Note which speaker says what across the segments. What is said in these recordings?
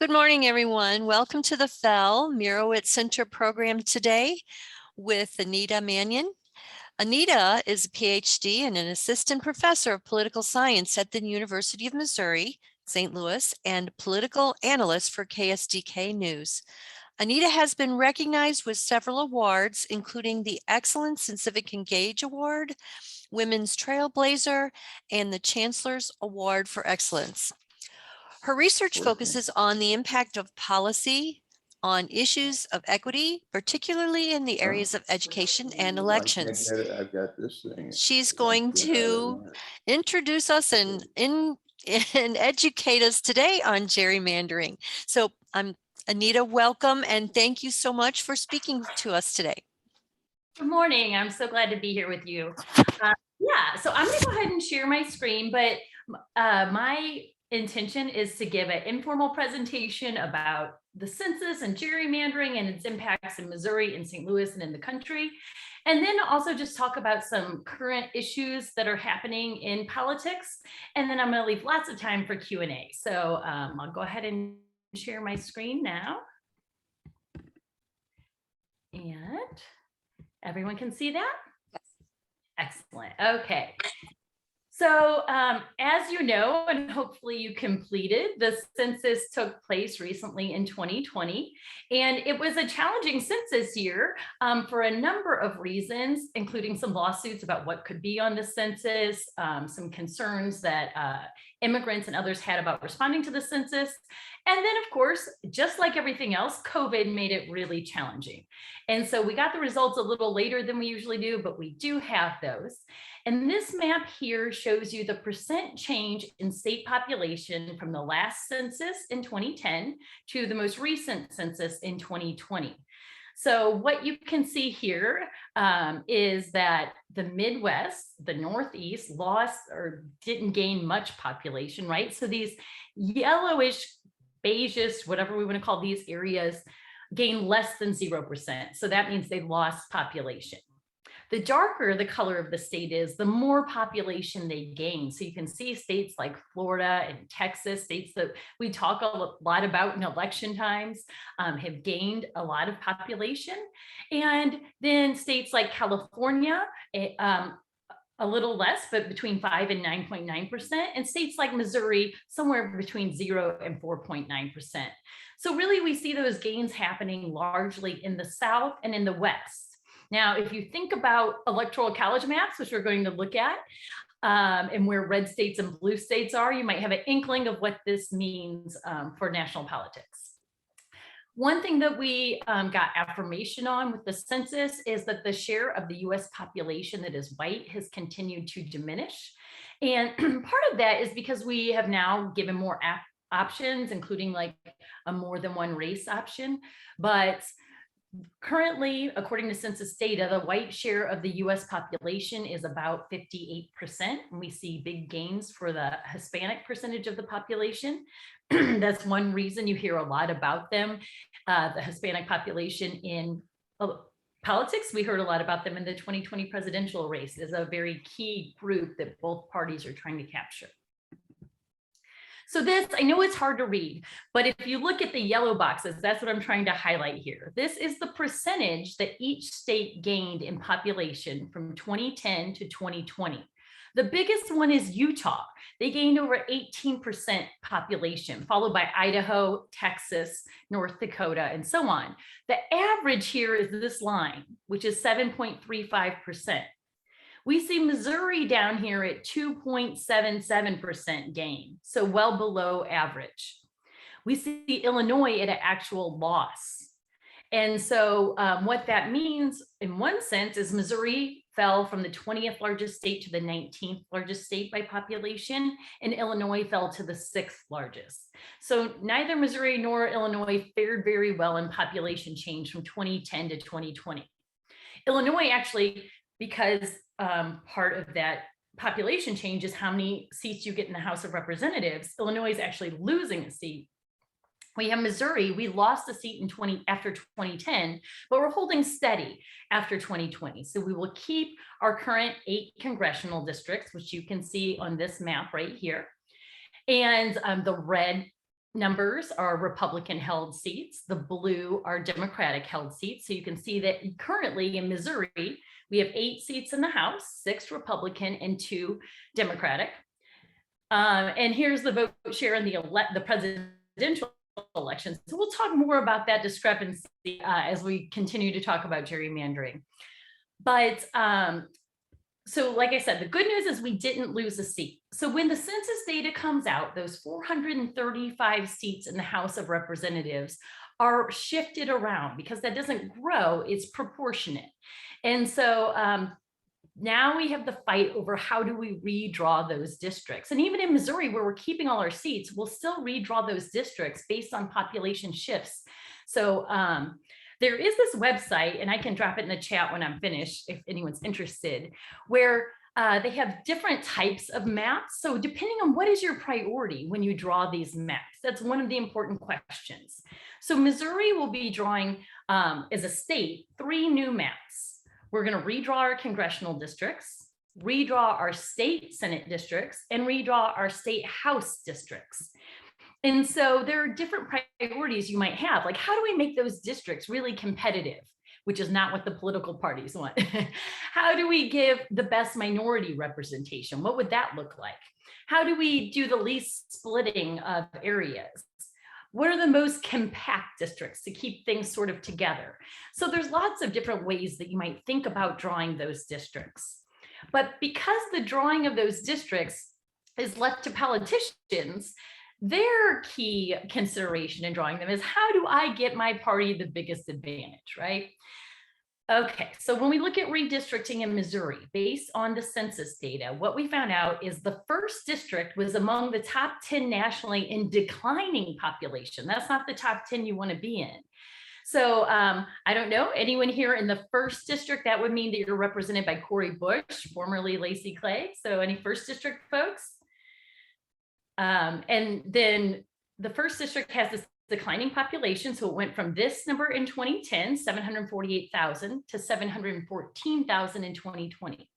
Speaker 1: Good morning, everyone. Welcome to the Fell Mirowitz Center program today with Anita Manion. Anita is a PhD and an assistant professor of political science at the University of Missouri, St. Louis, and political analyst for KSDK News. Anita has been recognized with several awards, including the Excellence in Civic Engage Award, Women's Trailblazer, and the Chancellor's Award for Excellence. Her research focuses on the impact of policy on issues of equity, particularly in the areas of education and elections.
Speaker 2: I've got this thing.
Speaker 1: She's going to introduce us and educate us today on gerrymandering. So Anita, welcome, and thank you so much for speaking to us today.
Speaker 3: Good morning. I'm so glad to be here with you. So I'm going to go ahead and share my screen, but my intention is to give an informal presentation about the census and gerrymandering and its impacts in Missouri and St. Louis and in the country. And then also just talk about some current issues that are happening in politics. And then I'm going to leave lots of time for Q&A. So I'll go ahead and share my screen now. And everyone can see that? Yes. Excellent. Okay. So as you know, and hopefully you completed, the census took place recently in 2020, and it was a challenging census year for a number of reasons, including some lawsuits about what could be on the census, some concerns that immigrants and others had about responding to the census. And then, of course, just like everything else, COVID made it really challenging. And so we got the results a little later than we usually do, but we do have those. And this map here shows you the percent change in state population from the last census in 2010 to the most recent census in 2020. So what you can see here is that the Midwest, the Northeast lost or didn't gain much population, right? So these yellowish, beigeish, whatever we want to call these areas, gain less than 0%. So that means they lost population. The darker the color of the state is, the more population they gain. So you can see states like Florida and Texas, states that we talk a lot about in election times, have gained a lot of population. And then states like California, a little less, but between 5 and 9.9%, and states like Missouri, somewhere between 0 and 4.9%. So really we see those gains happening largely in the South and in the West. Now, if you think about electoral college maps, which we're going to look at, and where red states and blue states are, you might have an inkling of what this means for national politics. One thing that we got affirmation on with the census is that the share of the US population that is white has continued to diminish. And part of that is because we have now given more options, including like a more than one race option. But currently, according to census data, the white share of the US population is about 58%. And we see big gains for the Hispanic percentage of the population. That's one reason you hear a lot about them, the Hispanic population in politics. We heard a lot about them in the 2020 presidential race as a very key group that both parties are trying to capture. So this, I know it's hard to read, but if you look at the yellow boxes, that's what I'm trying to highlight here. This is the percentage that each state gained in population from 2010 to 2020. The biggest one is Utah. They gained over 18% population, followed by Idaho, Texas, North Dakota, and so on. The average here is this line, which is 7.35%. We see Missouri down here at 2.77% gain, so well below average. We see Illinois at an actual loss. And so what that means in one sense is Missouri fell from the 20th largest state to the 19th largest state by population, and Illinois fell to the 6th largest. So neither Missouri nor Illinois fared very well in population change from 2010 to 2020. Illinois actually, because part of that population change is how many seats you get in the House of Representatives, Illinois is actually losing a seat. We have Missouri, we lost a seat after 2010, but we're holding steady after 2020. So we will keep our current 8 congressional districts, which you can see on this map right here. And the red numbers are Republican held seats. The blue are Democratic held seats. So you can see that currently in Missouri, we have 8 seats in the House, 6 Republican and 2 Democratic. And here's the vote share in the presidential elections. So we'll talk more about that discrepancy as we continue to talk about gerrymandering. But so like I said, the good news is we didn't lose a seat. So when the census data comes out, those 435 seats in the House of Representatives are shifted around because that doesn't grow, it's proportionate. And so now we have the fight over how do we redraw those districts. And even in Missouri, where we're keeping all our seats, we'll still redraw those districts based on population shifts. So there is this website, and I can drop it in the chat when I'm finished if anyone's interested, where they have different types of maps. So depending on what is your priority when you draw these maps, that's one of the important questions. So Missouri will be drawing, as a state, 3 new maps. We're going to redraw our congressional districts, redraw our state Senate districts, and redraw our state House districts. And so there are different priorities you might have, like how do we make those districts really competitive, which is not what the political parties want. How do we give the best minority representation? What would that look like? How do we do the least splitting of areas? What are the most compact districts to keep things sort of together? So there's lots of different ways that you might think about drawing those districts. But because the drawing of those districts is left to politicians, their key consideration in drawing them is how do I get my party the biggest advantage, right? Okay, so when we look at redistricting in Missouri, based on the census data, what we found out is the first district was among the top 10 nationally in declining population. That's not the top 10 you want to be in. So I don't know, anyone here in the first district, that would mean that you're represented by Cori Bush, formerly Lacey Clay. So any first district folks? And then the first district has this declining population. So it went from this number in 2010, 748,000 to 714,000 in 2020.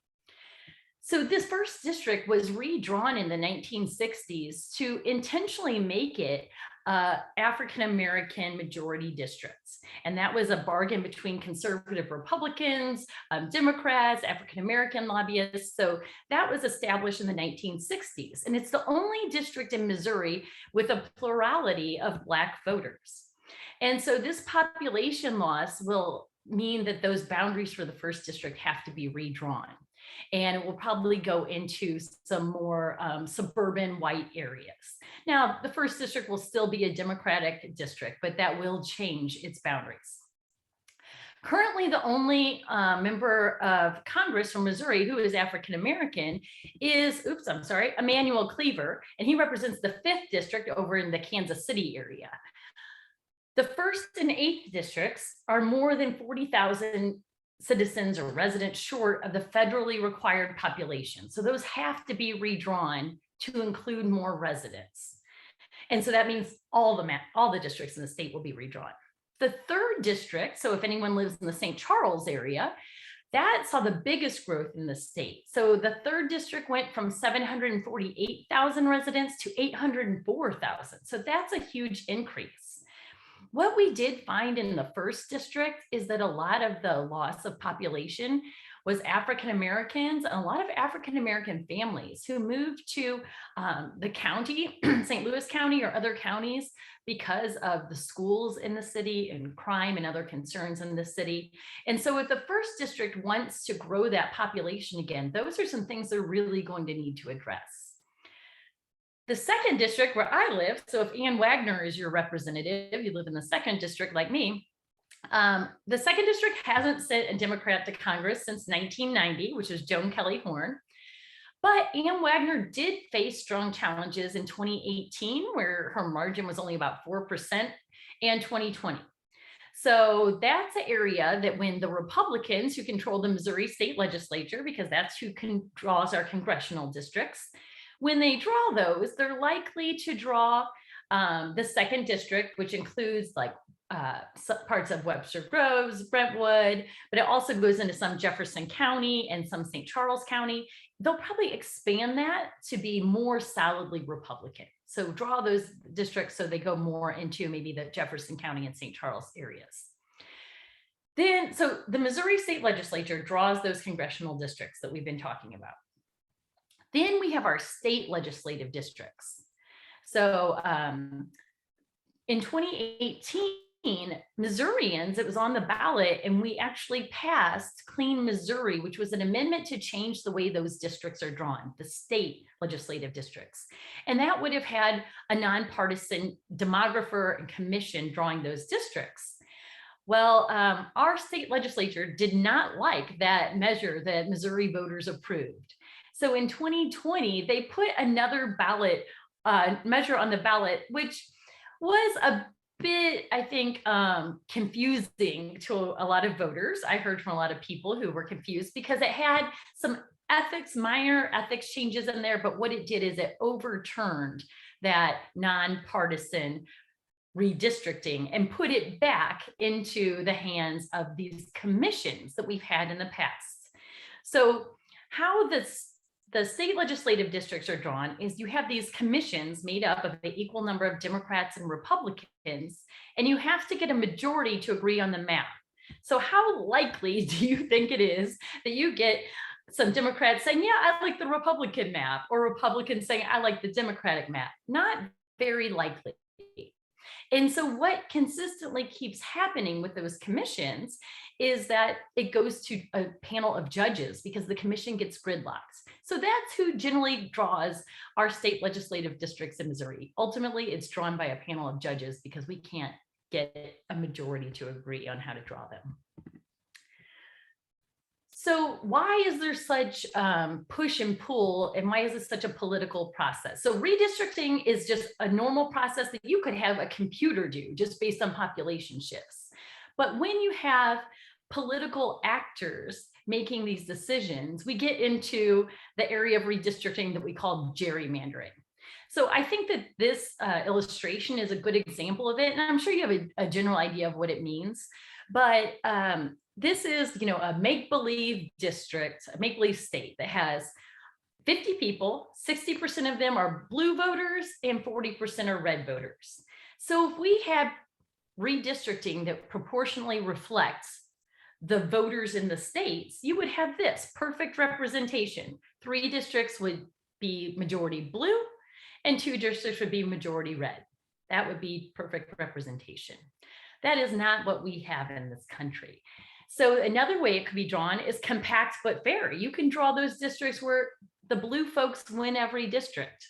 Speaker 3: So this first district was redrawn in the 1960s to intentionally make it African-American majority districts. And that was a bargain between conservative Republicans, Democrats, African-American lobbyists. So that was established in the 1960s. And it's the only district in Missouri with a plurality of Black voters. And so this population loss will mean that those boundaries for the first district have to be redrawn. And it will probably go into some more suburban white areas. Now, the first district will still be a Democratic district, but that will change its boundaries. Currently, the only member of Congress from Missouri who is African-American is, Emmanuel Cleaver, and he represents the 5th district over in the Kansas City area. The 1st and 8th districts are more than 40,000 citizens or residents short of the federally required population. So those have to be redrawn to include more residents. And so that means all the districts in the state will be redrawn. The 3rd district, so if anyone lives in the St. Charles area, that saw the biggest growth in the state. So the 3rd district went from 748,000 residents to 804,000. So that's a huge increase. What we did find in the 1st district is that a lot of the loss of population was African-Americans and a lot of African-American families who moved to the county, St. Louis County or other counties because of the schools in the city and crime and other concerns in the city. And so if the 1st district wants to grow that population again, those are some things they're really going to need to address. The 2nd district where I live, so if Ann Wagner is your representative, you live in the 2nd district like me, the 2nd district hasn't sent a Democrat to Congress since 1990, which is Joan Kelly Horn. But Ann Wagner did face strong challenges in 2018, where her margin was only about 4%, and 2020. So that's an area that when the Republicans who control the Missouri state legislature, because that's who draws our congressional districts, when they draw those, they're likely to draw the 2nd district, which includes like parts of Webster Groves, Brentwood, but it also goes into some Jefferson County and some St. Charles County. they'll probably expand that to be more solidly Republican. So draw those districts so they go more into maybe the Jefferson County and St. Charles areas. Then, so the Missouri State Legislature draws those congressional districts that we've been talking about. Then we have our state legislative districts. So in 2018, Missourians, it was on the ballot, and we actually passed Clean Missouri, which was an amendment to change the way those districts are drawn, the state legislative districts. And that would have had a nonpartisan demographer and commission drawing those districts. Well, our state legislature did not like that measure that Missouri voters approved. So in 2020, they put another ballot measure on the ballot, which was a bit, I think, confusing to a lot of voters. I heard from a lot of people who were confused because it had some minor ethics changes in there, but what it did is it overturned that nonpartisan redistricting and put it back into the hands of these commissions that we've had in the past. So how the state legislative districts are drawn is you have these commissions made up of an equal number of Democrats and Republicans, and you have to get a majority to agree on the map. So how likely do you think it is that you get some Democrats saying, yeah, I like the Republican map, or Republicans saying, I like the Democratic map? Not very likely. And so what consistently keeps happening with those commissions is that it goes to a panel of judges because the commission gets gridlocked. So that's who generally draws our state legislative districts in Missouri. Ultimately, it's drawn by a panel of judges because we can't get a majority to agree on how to draw them. So why is there such push and pull, and why is this such a political process? So redistricting is just a normal process that you could have a computer do just based on population shifts. But when you have political actors making these decisions, we get into the area of redistricting that we call gerrymandering. So I think that this illustration is a good example of it, and I'm sure you have a general idea of what it means, but this is, a make-believe district, a make-believe state that has 50 people, 60% of them are blue voters and 40% are red voters. So if we had redistricting that proportionally reflects the voters in the states, you would have this perfect representation. 3 districts would be majority blue and 2 districts would be majority red. That would be perfect representation. That is not what we have in this country. So another way it could be drawn is compact but fair. You can draw those districts where the blue folks win every district.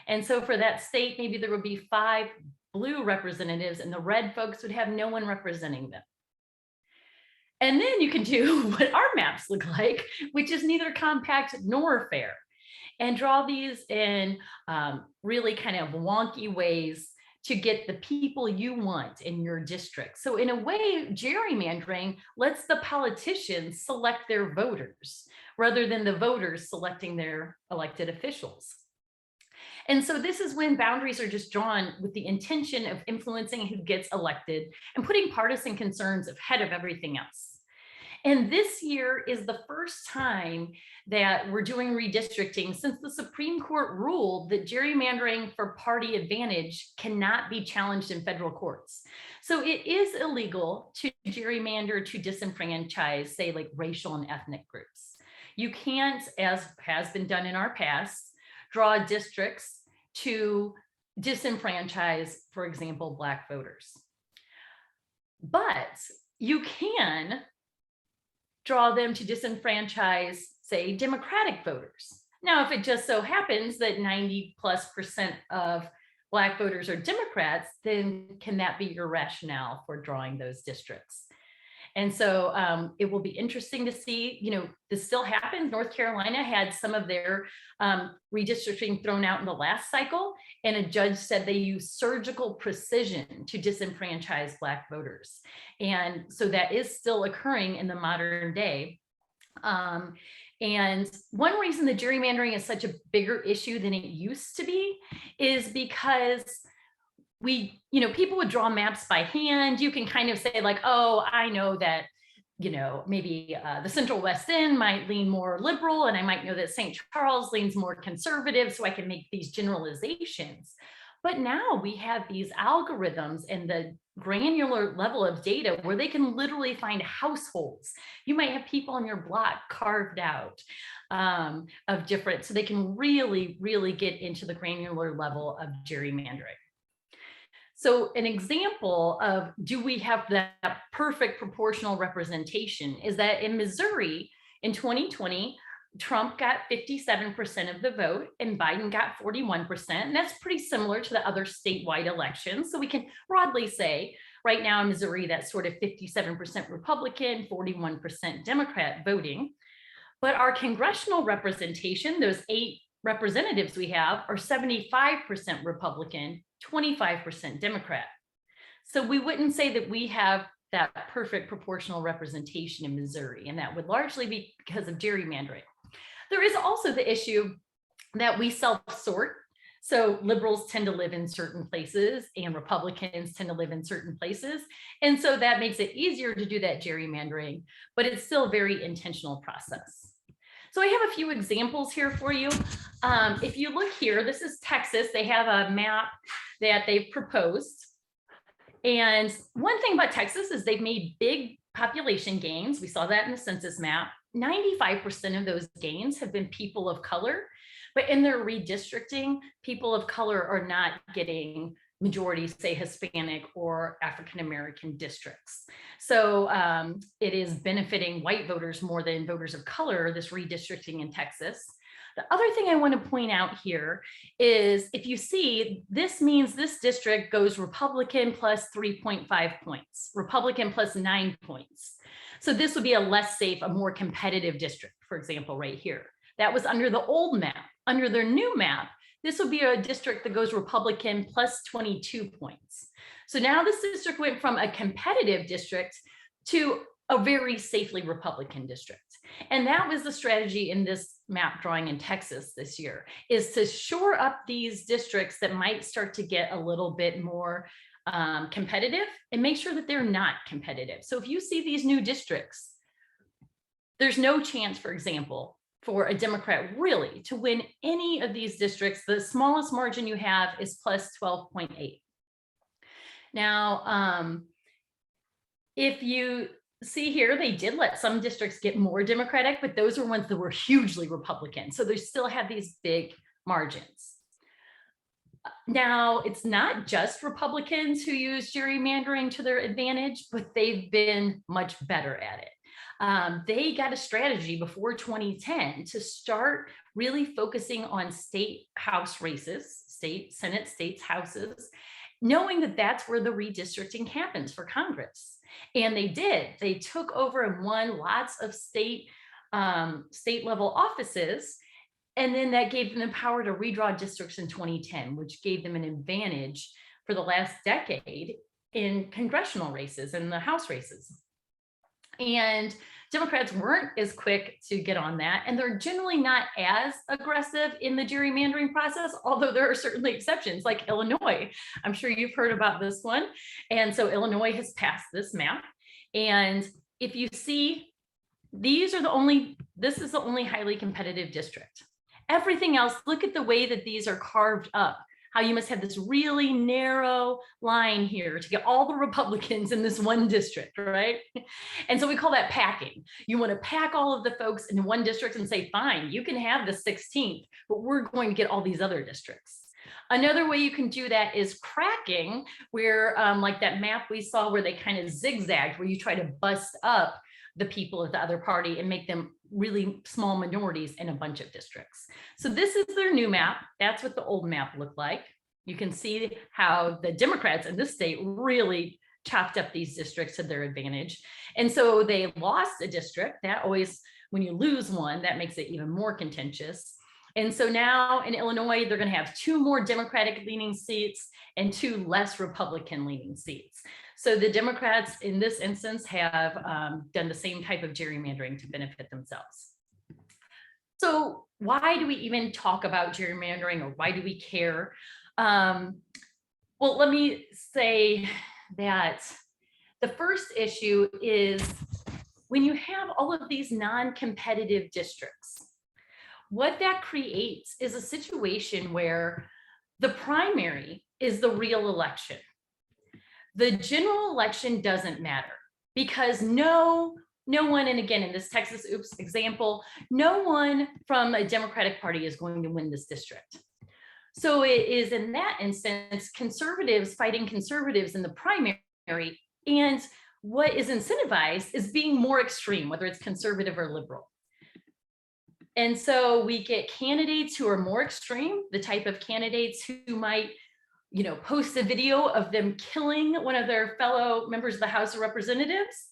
Speaker 3: And so for that state, maybe there would be 5 blue representatives and the red folks would have no one representing them. And then you can do what our maps look like, which is neither compact nor fair, and draw these in really kind of wonky ways to get the people you want in your district. So in a way, gerrymandering lets the politicians select their voters rather than the voters selecting their elected officials. And so this is when boundaries are just drawn with the intention of influencing who gets elected and putting partisan concerns ahead of everything else. And this year is the first time that we're doing redistricting since the Supreme Court ruled that gerrymandering for party advantage cannot be challenged in federal courts. So it is illegal to gerrymander to disenfranchise, say, like racial and ethnic groups. You can't, as has been done in our past, draw districts to disenfranchise, for example, Black voters. But you can draw them to disenfranchise, say, Democratic voters. Now, if it just so happens that 90+% of Black voters are Democrats, then can that be your rationale for drawing those districts? And so it will be interesting to see, this still happens. North Carolina had some of their redistricting thrown out in the last cycle, and a judge said they used surgical precision to disenfranchise Black voters. And so that is still occurring in the modern day. And one reason the gerrymandering is such a bigger issue than it used to be is because people would draw maps by hand. You can kind of say like, oh, I know that maybe the Central West End might lean more liberal, and I might know that St. Charles leans more conservative, so I can make these generalizations. But now we have these algorithms and the granular level of data where they can literally find households. You might have people on your block carved out of different, so they can really, really get into the granular level of gerrymandering. So an example of, do we have that perfect proportional representation, is that in Missouri in 2020, Trump got 57% of the vote and Biden got 41%. And that's pretty similar to the other statewide elections. So we can broadly say right now in Missouri, that's sort of 57% Republican, 41% Democrat voting. But our congressional representation, those 8 representatives we have, are 75% Republican, 25% Democrat. So we wouldn't say that we have that perfect proportional representation in Missouri, and that would largely be because of gerrymandering. There is also the issue that we self-sort. So liberals tend to live in certain places and Republicans tend to live in certain places. And so that makes it easier to do that gerrymandering, but it's still a very intentional process. So I have a few examples here for you. If you look here, this is Texas. They have a map that they've proposed. And one thing about Texas is they've made big population gains. We saw that in the census map. 95% of those gains have been people of color, but in their redistricting, people of color are not getting majority, say Hispanic or African-American districts. So it is benefiting white voters more than voters of color, this redistricting in Texas. The other thing I want to point out here is, if you see, this means this district goes Republican plus 3.5 points, Republican plus 9 points. So this would be a less safe, a more competitive district, for example, right here. That was under the old map. Under their new map, this would be a district that goes Republican plus 22 points. So now this district went from a competitive district to a very safely Republican district. And that was the strategy in this map drawing in Texas this year, is to shore up these districts that might start to get a little bit more competitive and make sure that they're not competitive. So if you see these new districts, there's no chance, for example, for a Democrat really to win any of these districts. The smallest margin you have is plus 12.8. Now, if you see here, they did let some districts get more Democratic, but those are ones that were hugely Republican. So they still have these big margins. Now, it's not just Republicans who use gerrymandering to their advantage, but they've been much better at it. They got a strategy before 2010 to start really focusing on state house races, state Senate, states houses, knowing that that's where the redistricting happens for Congress. And they did. They took over and won lots of state level offices. And then that gave them the power to redraw districts in 2010, which gave them an advantage for the last decade in congressional races and the House races. And Democrats weren't as quick to get on that. And they're generally not as aggressive in the gerrymandering process, although there are certainly exceptions, like Illinois. I'm sure you've heard about this one. And so Illinois has passed this map. And if you see, this is the only highly competitive district. Everything else, look at the way that these are carved up, how you must have this really narrow line here to get all the Republicans in this one district, right? And so we call that packing. You want to pack all of the folks in one district and say, fine, you can have the 16th, but we're going to get all these other districts. Another way you can do that is cracking, where like that map we saw where they kind of zigzagged, where you try to bust up the people of the other party and make them really small minorities in a bunch of districts. So this is their new map. That's what the old map looked like. You can see how the Democrats in this state really chopped up these districts to their advantage. And so they lost a district. That always, when you lose one, that makes it even more contentious. And so now in Illinois, they're going to have 2 more Democratic leaning seats and 2 less Republican leaning seats. So the Democrats in this instance have done the same type of gerrymandering to benefit themselves. So why do we even talk about gerrymandering, or why do we care? Well, let me say that the first issue is when you have all of these non-competitive districts, what that creates is a situation where the primary is the real election. The general election doesn't matter because no one, and again, in this Texas example, no one from a Democratic Party is going to win this district. So it is, in that instance, conservatives fighting conservatives in the primary, and what is incentivized is being more extreme, whether it's conservative or liberal. And so we get candidates who are more extreme, the type of candidates who might, post a video of them killing one of their fellow members of the House of Representatives,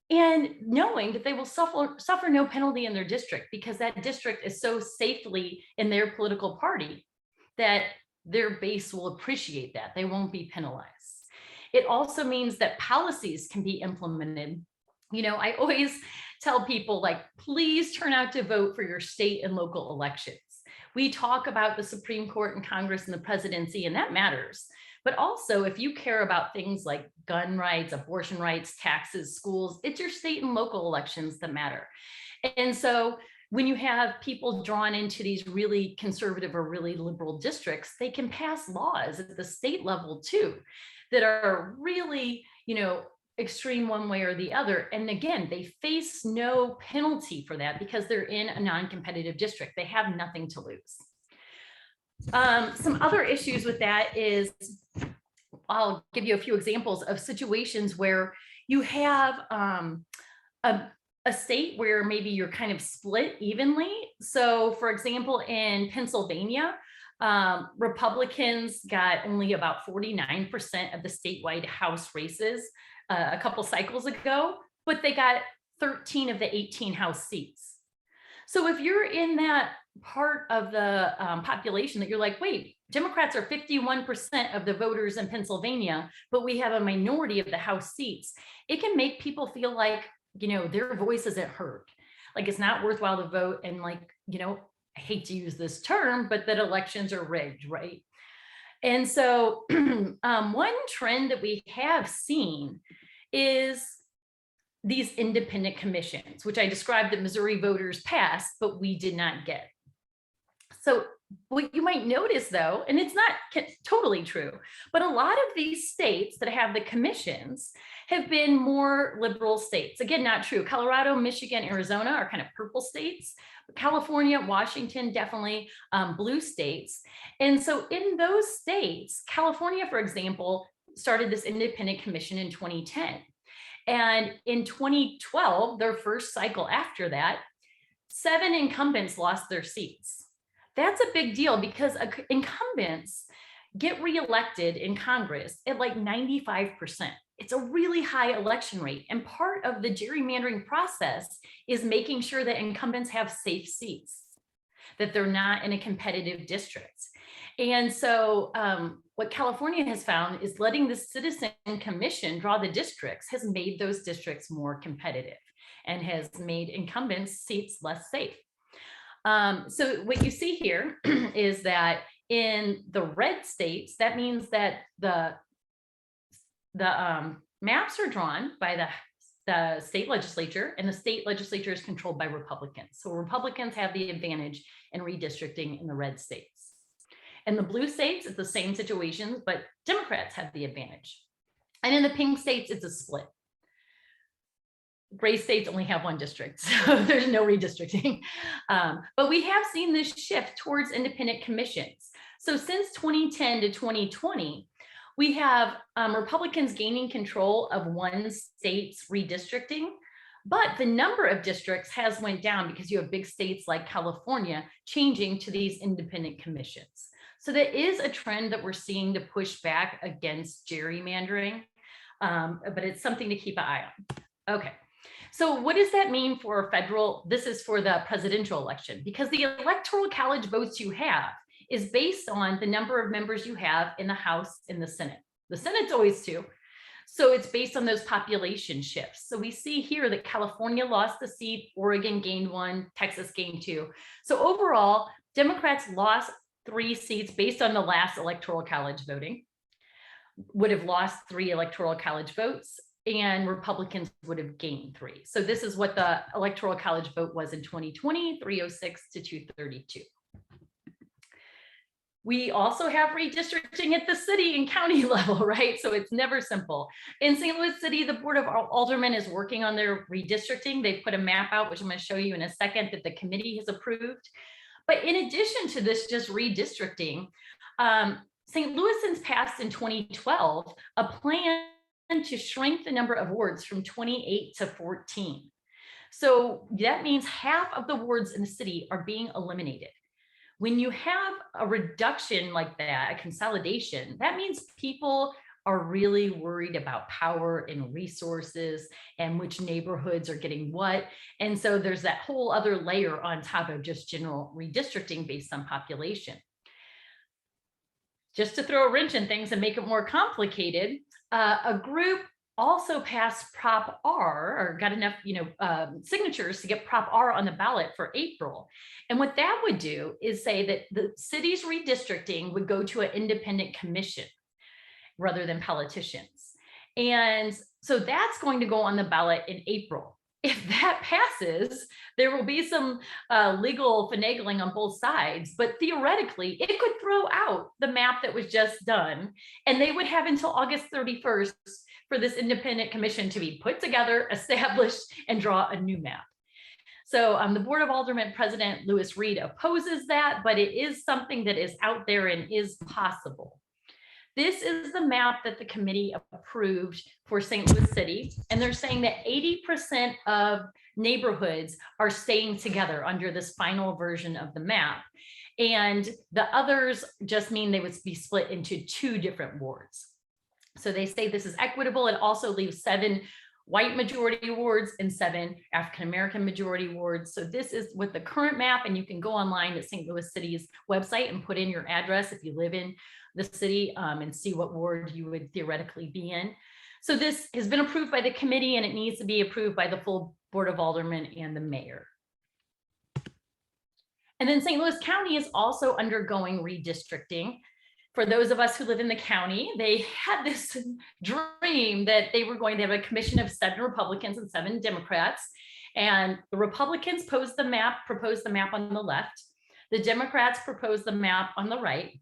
Speaker 3: and knowing that they will suffer no penalty in their district because that district is so safely in their political party that their base will appreciate that. They won't be penalized. It also means that policies can be implemented. I always tell people, like, please turn out to vote for your state and local elections. We talk about the Supreme Court and Congress and the presidency, and that matters. But also, if you care about things like gun rights, abortion rights, taxes, schools, it's your state and local elections that matter. And so when you have people drawn into these really conservative or really liberal districts, they can pass laws at the state level too that are really, extreme one way or the other. And again, they face no penalty for that because they're in a non-competitive district. They have nothing to lose. Some other issues with that is, I'll give you a few examples of situations where you have a state where maybe you're kind of split evenly. So for example, in Pennsylvania, Republicans got only about 49% of the statewide House races a couple cycles ago, but they got 13 of the 18 House seats. So if you're in that part of the population that you're like, wait, Democrats are 51% of the voters in Pennsylvania, but we have a minority of the House seats, it can make people feel like, their voice isn't heard. Like it's not worthwhile to vote. And like, I hate to use this term, but that elections are rigged, right? And so one trend that we have seen is these independent commissions, which I described that Missouri voters passed, but we did not get. So what you might notice though, and it's not totally true, but a lot of these states that have the commissions have been more liberal states. Again, not true. Colorado, Michigan, Arizona are kind of purple states. California, Washington, definitely blue states. And so in those states, California, for example, started this independent commission in 2010. And in 2012, their first cycle after that, 7 incumbents lost their seats. That's a big deal because incumbents get reelected in Congress at like 95%. It's a really high election rate. And part of the gerrymandering process is making sure that incumbents have safe seats, that they're not in a competitive district. And so what California has found is letting the Citizen Commission draw the districts has made those districts more competitive and has made incumbents' seats less safe. So what you see here is that in the red states, that means that the maps are drawn by the state legislature, and the state legislature is controlled by Republicans. So Republicans have the advantage in redistricting in the red states. In the blue states, it's the same situation, but Democrats have the advantage. And in the pink states, it's a split. Gray states only have 1 district, so there's no redistricting. But we have seen this shift towards independent commissions. So since 2010 to 2020, we have Republicans gaining control of one state's redistricting, but the number of districts has went down because you have big states like California changing to these independent commissions. So there is a trend that we're seeing to push back against gerrymandering, but it's something to keep an eye on. Okay. So what does that mean for federal? This is for the presidential election, because the electoral college votes you have is based on the number of members you have in the House and the Senate. The Senate's always 2. So it's based on those population shifts. So we see here that California lost a seat, Oregon gained 1, Texas gained 2. So overall, Democrats lost 3 seats based on the last electoral college voting, would have lost 3 electoral college votes. and Republicans would have gained 3. So this is what the Electoral College vote was in 2020, 306 to 232. We also have redistricting at the city and county level, right? So it's never simple. In St. Louis City, the Board of Aldermen is working on their redistricting. They put a map out, which I'm going to show you in a second, that the committee has approved. But in addition to this just redistricting, St. Louisans passed in 2012 a plan to shrink the number of wards from 28 to 14. So that means half of the wards in the city are being eliminated. When you have a reduction like that, a consolidation, that means people are really worried about power and resources and which neighborhoods are getting what. And so there's that whole other layer on top of just general redistricting based on population. Just to throw a wrench in things and make it more complicated, a group also passed Prop R, or got enough signatures to get Prop R on the ballot for April. And what that would do is say that the city's redistricting would go to an independent commission rather than politicians. And so that's going to go on the ballot in April. If that passes, there will be some legal finagling on both sides, but theoretically, it could throw out the map that was just done, and they would have until August 31st for this independent commission to be put together, established, and draw a new map. So the Board of Aldermen President Lewis Reed opposes that, but it is something that is out there and is possible. This is the map that the committee approved for St. Louis City, and they're saying that 80% of neighborhoods are staying together under this final version of the map. And the others just mean they would be split into 2 different wards. So they say this is equitable. It also leaves 7 white majority wards and 7 African-American majority wards. So this is with the current map, and you can go online at St. Louis City's website and put in your address if you live in the city and see what ward you would theoretically be in. So this has been approved by the committee, and it needs to be approved by the full Board of Aldermen and the mayor. And then St. Louis County is also undergoing redistricting. For those of us who live in the county, they had this dream that they were going to have a commission of 7 Republicans and 7 Democrats. And the Republicans proposed the map on the left. The Democrats proposed the map on the right.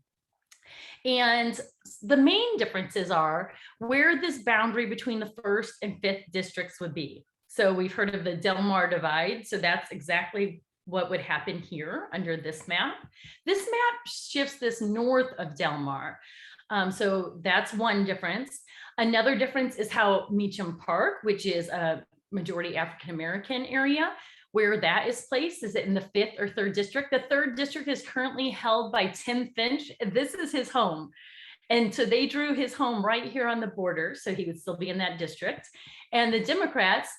Speaker 3: And the main differences are where this boundary between the 1st and 5th districts would be. So we've heard of the Del Mar divide. So that's exactly what would happen here under this map. This map shifts this north of Del Mar. So that's one difference. Another difference is how Meacham Park, which is a majority African-American area, where that is placed. Is it in the 5th or 3rd district? The 3rd district is currently held by Tim Finch. This is his home. And so they drew his home right here on the border, so he would still be in that district. And the Democrats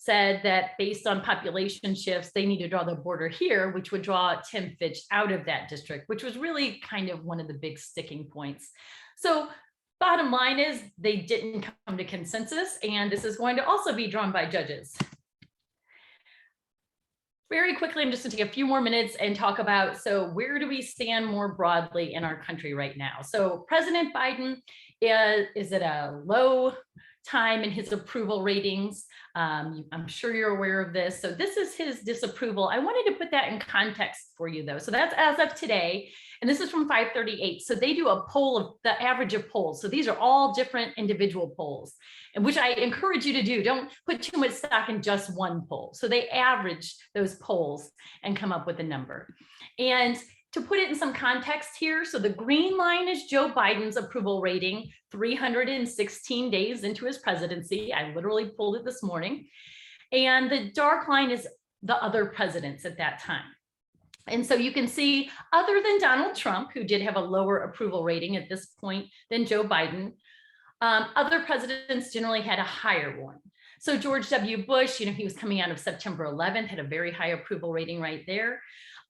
Speaker 3: said that based on population shifts, they need to draw the border here, which would draw Tim Finch out of that district, which was really kind of one of the big sticking points. So bottom line is they didn't come to consensus, and this is going to also be drawn by judges. Very quickly, I'm just going to take a few more minutes and talk about, so where do we stand more broadly in our country right now? So President Biden is at a low time in his approval ratings. I'm sure you're aware of this. So this is his disapproval. I wanted to put that in context for you though. So that's as of today, and this is from 538. So they do a poll of the average of polls. So these are all different individual polls, and which I encourage you to do. Don't put too much stock in just one poll. So they average those polls and come up with a number. And to put it in some context here, so the green line is Joe Biden's approval rating 316 days into his presidency. I literally pulled it this morning. And the dark line is the other presidents at that time. And so you can see, other than Donald Trump, who did have a lower approval rating at this point than Joe Biden, other presidents generally had a higher one. So George W. Bush, he was coming out of September 11th, had a very high approval rating right there.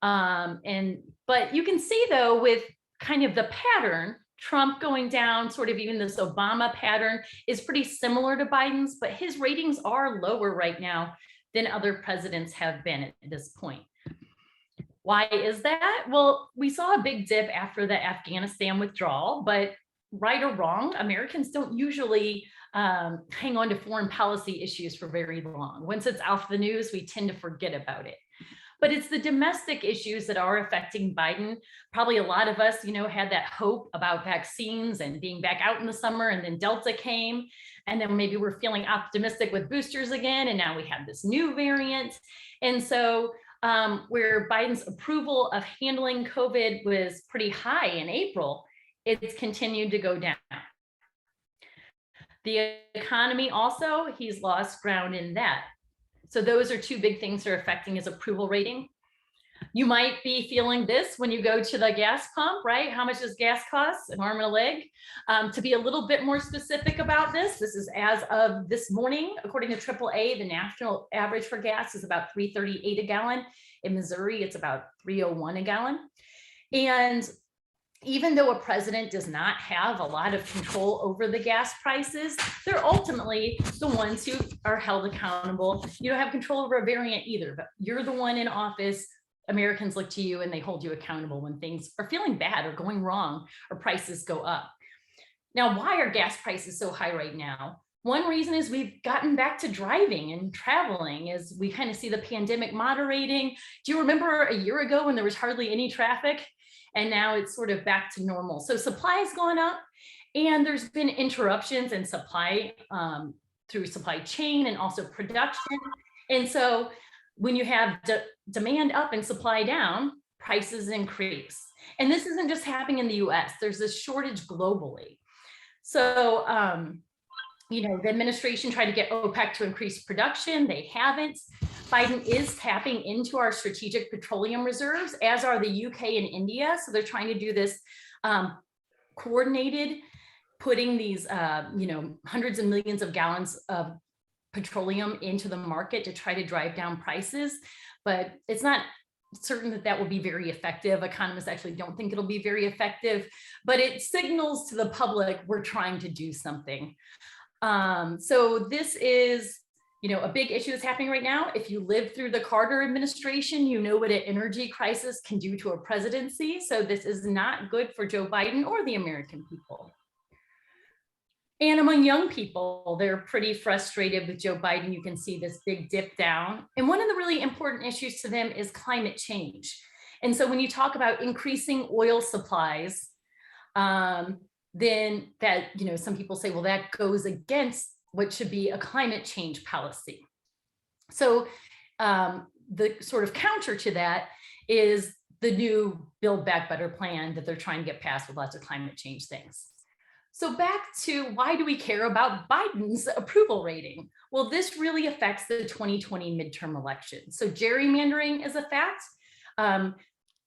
Speaker 3: But you can see though, with kind of the pattern, Trump going down, sort of even this Obama pattern is pretty similar to Biden's, but his ratings are lower right now than other presidents have been at this point. Why is that? Well, we saw a big dip after the Afghanistan withdrawal, but right or wrong, Americans don't usually hang on to foreign policy issues for very long. Once it's off the news, we tend to forget about it. But it's the domestic issues that are affecting Biden. Probably a lot of us, had that hope about vaccines and being back out in the summer, and then Delta came, and then maybe we're feeling optimistic with boosters again, and now we have this new variant. And so where Biden's approval of handling COVID was pretty high in April, it's continued to go down. The economy also, he's lost ground in that. So those are two big things that are affecting his approval rating. You might be feeling this when you go to the gas pump, right? How much does gas cost? An arm and a leg. To be a little bit more specific about this is as of this morning, according to AAA, the national average for gas is about $3.38 a gallon. In Missouri, it's about $3.01 a gallon. And even though a president does not have a lot of control over the gas prices, they're ultimately the ones who are held accountable. You don't have control over a variant either, but you're the one in office. Americans look to you and they hold you accountable when things are feeling bad or going wrong or prices go up. Now, why are gas prices so high right now? One reason is we've gotten back to driving and traveling as we kind of see the pandemic moderating. Do you remember a year ago when there was hardly any traffic? And now it's sort of back to normal. So supply has gone up, and there's been interruptions in supply through supply chain and also production. And so when you have demand up and supply down, prices increase. And this isn't just happening in the US, there's this shortage globally. So, the administration tried to get OPEC to increase production. They haven't. Biden is tapping into our strategic petroleum reserves, as are the UK and India. So they're trying to do this coordinated, putting these, hundreds of millions of gallons of petroleum into the market to try to drive down prices. But it's not certain that that will be very effective. Economists actually don't think it'll be very effective, but it signals to the public we're trying to do something. So this is, a big issue that's happening right now. If you lived through the Carter administration, you know what an energy crisis can do to a presidency. So this is not good for Joe Biden or the American people. And among young people, they're pretty frustrated with Joe Biden. You can see this big dip down. And one of the really important issues to them is climate change. And so when you talk about increasing oil supplies, then that, some people say, well, that goes against what should be a climate change policy. So the sort of counter to that is the new Build Back Better plan that they're trying to get passed with lots of climate change things. So back to why do we care about Biden's approval rating? Well, this really affects the 2020 midterm election. So gerrymandering is a fact.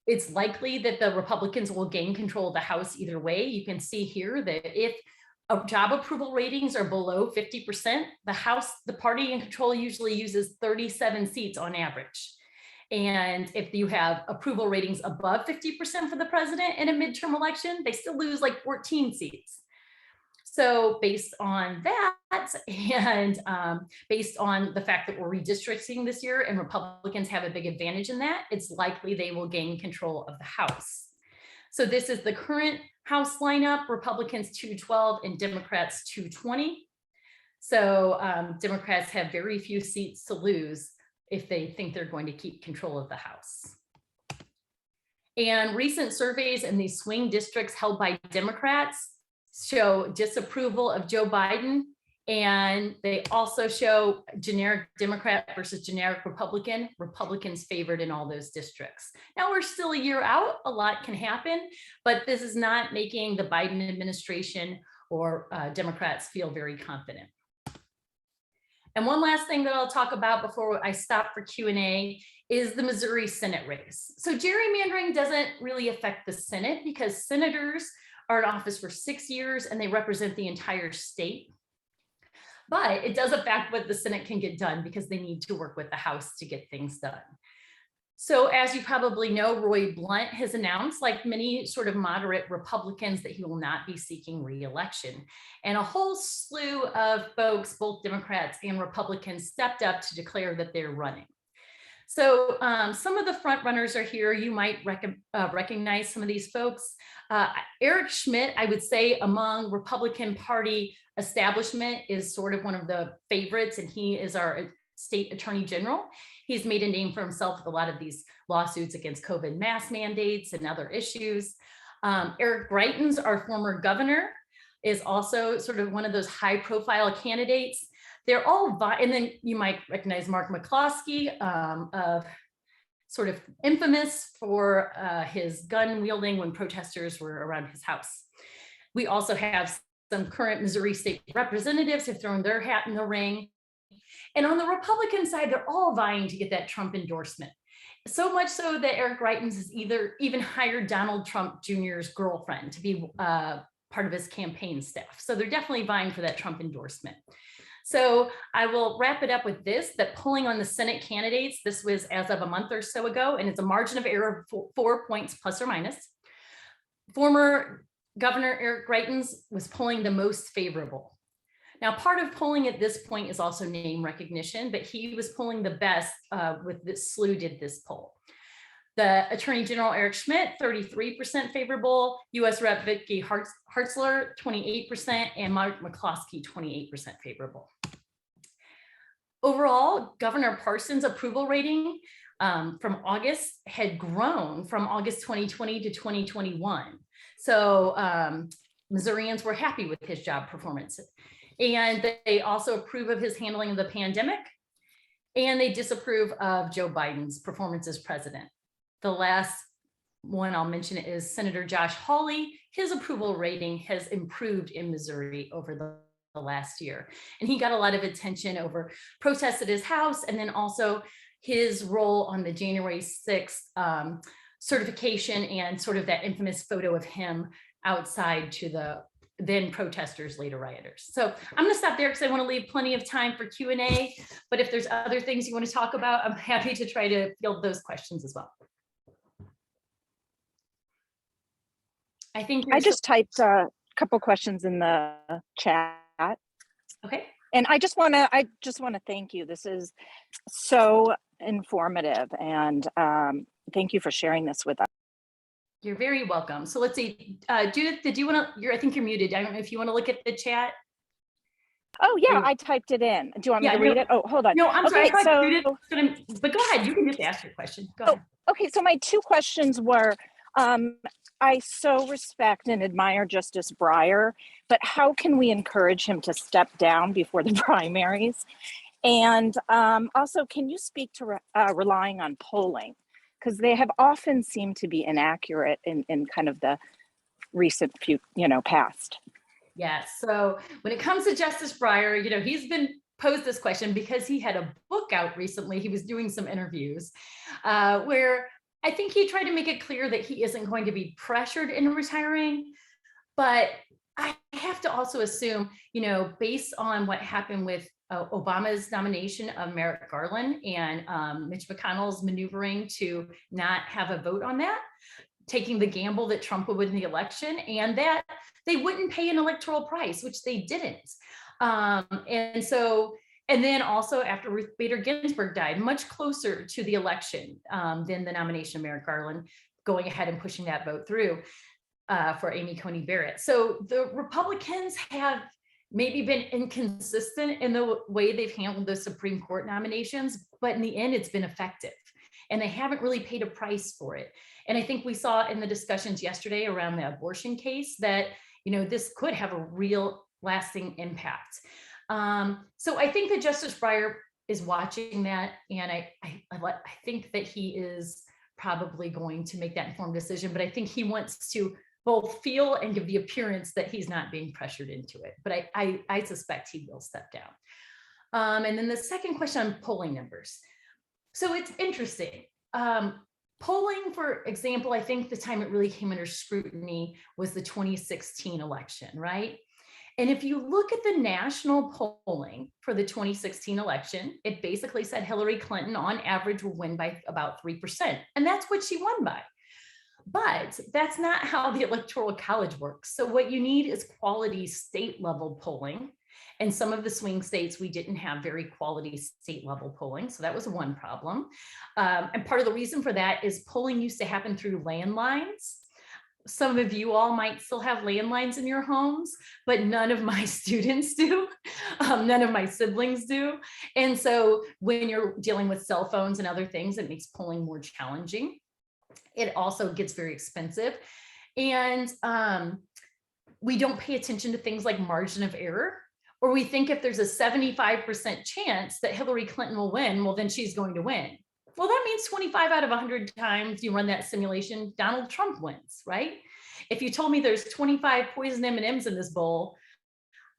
Speaker 3: It's likely that the Republicans will gain control of the House either way. You can see here that if job approval ratings are below 50%, the party in control usually uses 37 seats on average. And if you have approval ratings above 50% for the president in a midterm election, they still lose like 14 seats. So based on that, and based on the fact that we're redistricting this year and Republicans have a big advantage in that, it's likely they will gain control of the House. So this is the current House lineup: Republicans 212 and Democrats 220. So Democrats have very few seats to lose if they think they're going to keep control of the House. And recent surveys in these swing districts held by Democrats show disapproval of Joe Biden, and they also show generic Democrat versus generic Republican. Republicans favored in all those districts. Now we're still a year out, a lot can happen, but this is not making the Biden administration or Democrats feel very confident. And one last thing that I'll talk about before I stop for Q&A is the Missouri Senate race. So gerrymandering doesn't really affect the Senate because senators are in office for 6 years and they represent the entire state. But it does affect what the Senate can get done because they need to work with the House to get things done. So as you probably know, Roy Blunt has announced, like many sort of moderate Republicans, that he will not be seeking re-election. And a whole slew of folks, both Democrats and Republicans, stepped up to declare that they're running. So some of the front runners are here. You might recognize some of these folks. Eric Schmidt, I would say among Republican Party establishment, is sort of one of the favorites, and he is our state attorney general. He's made a name for himself with a lot of these lawsuits against COVID mask mandates and other issues. Eric Greitens, our former governor, is also sort of one of those high profile candidates. They're all, and then you might recognize Mark McCloskey, sort of infamous for his gun wielding when protesters were around his house. We also have some current Missouri state representatives who've thrown their hat in the ring. And on the Republican side, they're all vying to get that Trump endorsement. So much so that Eric Greitens has even hired Donald Trump Jr.'s girlfriend to be part of his campaign staff. So they're definitely vying for that Trump endorsement. So I will wrap it up with this, that polling on the Senate candidates, this was as of a month or so ago, and it's a margin of error of 4 points plus or minus. Former Governor Eric Greitens was polling the most favorable. Now, part of polling at this point is also name recognition, but he was polling the best with this. SLU did this poll. The Attorney General Eric Schmidt, 33% favorable, US Rep. Vicky Hartzler, 28%, and Mark McCloskey, 28% favorable. Overall, Governor Parsons' approval rating from August had grown from August 2020 to 2021. So Missourians were happy with his job performance. And they also approve of his handling of the pandemic, and they disapprove of Joe Biden's performance as president. The last one I'll mention is Senator Josh Hawley. His approval rating has improved in Missouri over the last year. And he got a lot of attention over protests at his house, and then also his role on the January 6th certification and sort of that infamous photo of him outside to the then protesters, later rioters. So I'm gonna stop there because I wanna leave plenty of time for Q&A, but if there's other things you wanna talk about, I'm happy to try to field those questions as well. I think
Speaker 2: I just typed a couple questions in the chat.
Speaker 3: Okay.
Speaker 2: And I just want to thank you. This is so informative, and thank you for sharing this with us.
Speaker 3: You're very welcome. So let's see, Judith, did you want to, I think you're muted. I don't know if you want to look at the chat.
Speaker 2: Oh yeah, I typed it in. Do you want me to read it? Oh, hold on.
Speaker 3: No, I'm
Speaker 2: okay,
Speaker 3: sorry.
Speaker 2: so,
Speaker 3: Judith, but go ahead. You can just ask your question. Go ahead.
Speaker 2: Okay, so my two questions were, I so respect and admire Justice Breyer, but how can we encourage him to step down before the primaries? And also, can you speak to relying on polling? Because they have often seemed to be inaccurate in kind of the recent past.
Speaker 3: Yes. So when it comes to Justice Breyer, he's been posed this question because he had a book out recently. He was doing some interviews where I think he tried to make it clear that he isn't going to be pressured in retiring. But I have to also assume, based on what happened with Obama's nomination of Merrick Garland and Mitch McConnell's maneuvering to not have a vote on that, taking the gamble that Trump would win the election and that they wouldn't pay an electoral price, which they didn't. And then also after Ruth Bader Ginsburg died, much closer to the election than the nomination of Merrick Garland, going ahead and pushing that vote through for Amy Coney Barrett. So the Republicans have maybe been inconsistent in the way they've handled the Supreme Court nominations, but in the end, it's been effective. And they haven't really paid a price for it. And I think we saw in the discussions yesterday around the abortion case that, this could have a real lasting impact. So I think that Justice Breyer is watching that, and I think that he is probably going to make that informed decision, but I think he wants to both feel and give the appearance that he's not being pressured into it. But I suspect he will step down. And then the second question on polling numbers. So it's interesting. Polling, for example, I think the time it really came under scrutiny was the 2016 election, right? And if you look at the national polling for the 2016 election, it basically said Hillary Clinton on average will win by about 3%. And that's what she won by. But that's not how the Electoral College works. So what you need is quality state level polling. And some of the swing states, we didn't have very quality state level polling. So that was one problem. And part of the reason for that is polling used to happen through landlines. some of you all might still have landlines in your homes, but none of my students do. None of my siblings do. And so when you're dealing with cell phones and other things, it makes polling more challenging. It also gets very expensive. And we don't pay attention to things like margin of error, or we think if there's a 75% chance that Hillary Clinton will win, well, then she's going to win. Well, that means 25 out of 100 times you run that simulation, Donald Trump wins, right? If you told me there's 25 poison M&Ms in this bowl,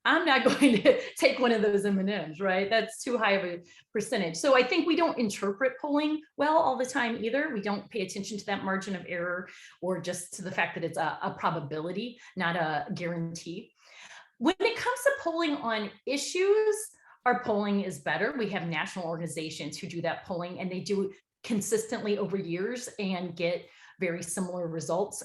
Speaker 3: I'm not going to take one of those M&Ms, right? That's too high of a percentage. So I think we don't interpret polling well all the time either. We don't pay attention to that margin of error, or just to the fact that it's a probability, not a guarantee. When it comes to polling on issues, our polling is better. We have national organizations who do that polling, and they do it consistently over years and get very similar results.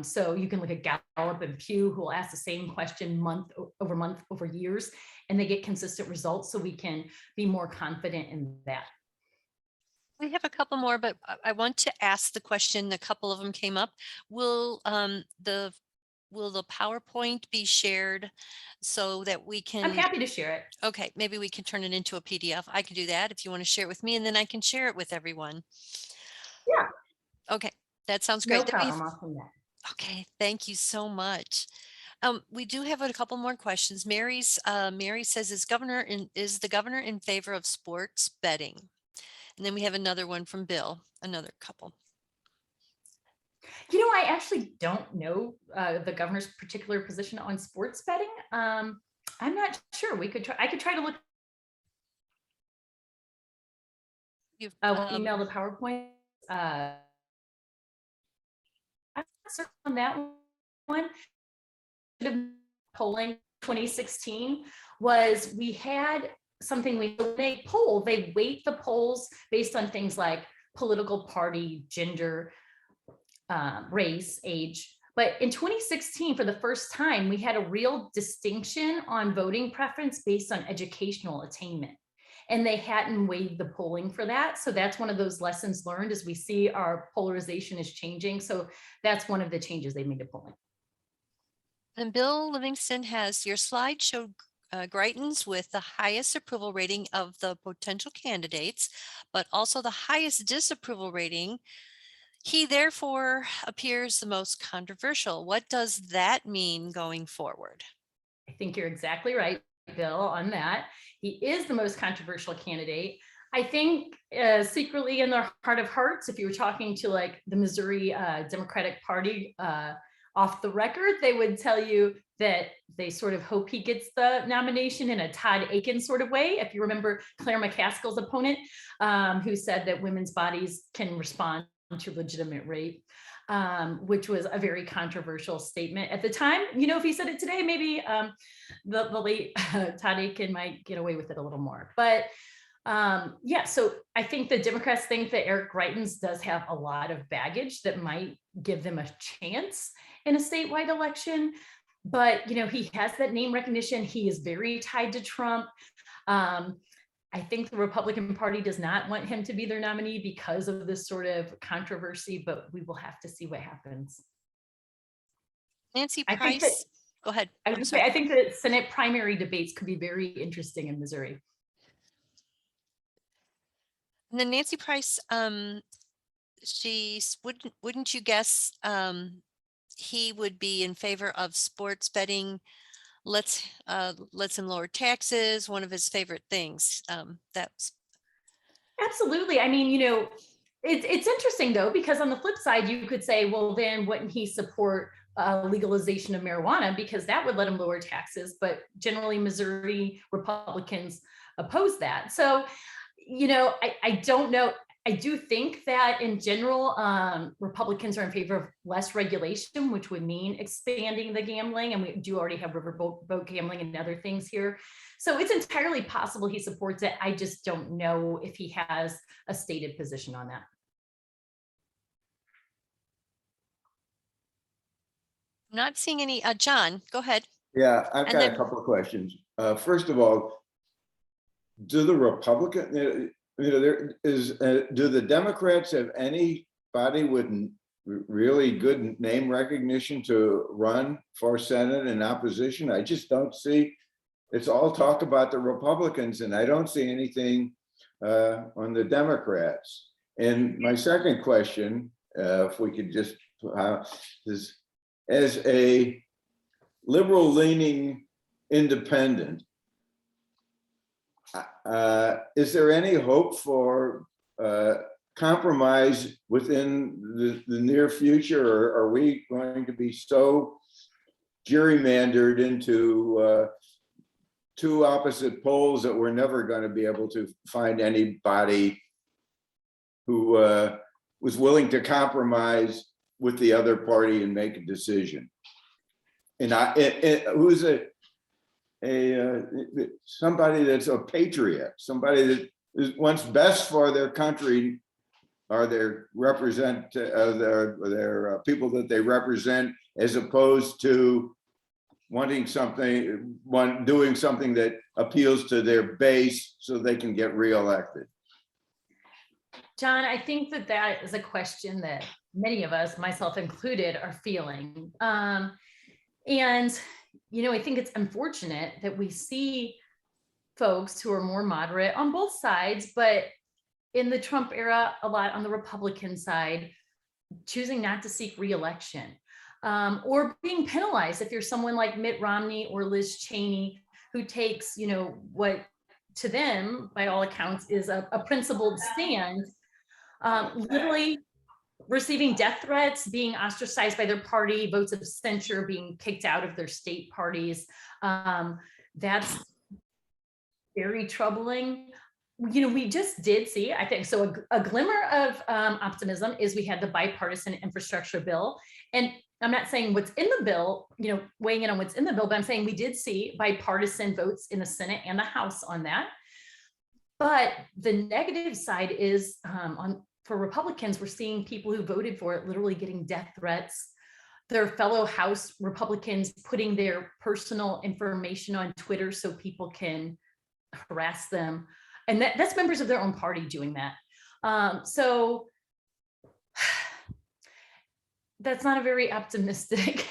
Speaker 3: So you can look at Gallup and Pew, who will ask the same question month over years, and they get consistent results. So we can be more confident in that.
Speaker 1: We have a couple more, but I want to ask the question. A couple of them came up. Will the PowerPoint be shared so that we can?
Speaker 3: I'm happy to share it.
Speaker 1: Okay, maybe we can turn it into a PDF. I can do that if you want to share it with me, and then I can share it with everyone.
Speaker 3: Yeah.
Speaker 1: Okay, that sounds great.
Speaker 3: No problem. I'll do that.
Speaker 1: Okay, thank you so much. We do have a couple more questions. Mary says, is the governor in favor of sports betting? And then we have another one from Bill, another couple.
Speaker 3: You know, I actually don't know the governor's particular position on sports betting. I'm not sure. We could try. I could try to look. Email the PowerPoint. I'm not certain on that one. Polling 2016 was, we had something, they poll, they weight the polls based on things like political party, gender, race, age. But in 2016, for the first time, we had a real distinction on voting preference based on educational attainment. And they hadn't weighed the polling for that. So that's one of those lessons learned, as we see our polarization is changing. So that's one of the changes they made to polling.
Speaker 1: And Bill Livingston has, your slide showed Greitens with the highest approval rating of the potential candidates, but also the highest disapproval rating. He therefore appears the most controversial. What does that mean going forward?
Speaker 3: I think you're exactly right, Bill, on that. He is the most controversial candidate. I think secretly in their heart of hearts, if you were talking to like the Missouri Democratic Party off the record, they would tell you that they sort of hope he gets the nomination in a Todd Aiken sort of way. If you remember Claire McCaskill's opponent, who said that women's bodies can respond to legitimate rape, which was a very controversial statement at the time. You know, if he said it today, maybe the late Todd Aiken might get away with it a little more. But yeah, so I think the Democrats think that Eric Greitens does have a lot of baggage that might give them a chance in a statewide election. But, you know, he has that name recognition. He is very tied to Trump. I think the Republican Party does not want him to be their nominee because of this sort of controversy, but we will have to see what happens.
Speaker 1: Nancy Price, go ahead.
Speaker 3: I think that Senate primary debates could be very interesting in Missouri.
Speaker 1: And then Nancy Price, wouldn't you guess he would be in favor of sports betting? Let's him lower taxes, one of his favorite things. That's
Speaker 3: absolutely. I mean, you know, it's interesting though, because on the flip side, you could say, well, then wouldn't he support legalization of marijuana, because that would let him lower taxes? But generally, Missouri Republicans oppose that. So, you know, I don't know. I do think that in general, Republicans are in favor of less regulation, which would mean expanding the gambling. And we do already have riverboat gambling and other things here. So it's entirely possible he supports it. I just don't know if he has a stated position on that.
Speaker 1: I'm not seeing any. John, go ahead.
Speaker 4: Yeah, I've got a couple of questions. First of all, do the Republican, do the Democrats have anybody with really good name recognition to run for Senate in opposition? I just don't see. It's all talk about the Republicans, and I don't see anything on the Democrats. And my second question, if we could just, is as a liberal-leaning independent, is there any hope for compromise within the near future, or are we going to be so gerrymandered into two opposite poles that we're never going to be able to find anybody who was willing to compromise with the other party and make a decision? And who's somebody that's a patriot, somebody that wants best for their country, or their their people that they represent, as opposed to wanting doing something that appeals to their base so they can get reelected.
Speaker 3: John, I think that that is a question that many of us, myself included, are feeling. And, you know, I think it's unfortunate that we see folks who are more moderate on both sides, but in the Trump era, a lot on the Republican side, choosing not to seek reelection, or being penalized if you're someone like Mitt Romney or Liz Cheney, who takes, you know, what to them, by all accounts, is a principled stand, literally receiving death threats, being ostracized by their party, votes of censure, being kicked out of their state parties. That's very troubling. You know, we just did see, I think, so a glimmer of optimism is we had the bipartisan infrastructure bill. And I'm not saying what's in the bill, you know, weighing in on what's in the bill, but I'm saying we did see bipartisan votes in the Senate and the House on that. But the negative side is for Republicans, we're seeing people who voted for it literally getting death threats, their fellow House Republicans putting their personal information on Twitter so people can harass them. And that's members of their own party doing that. So that's not a very optimistic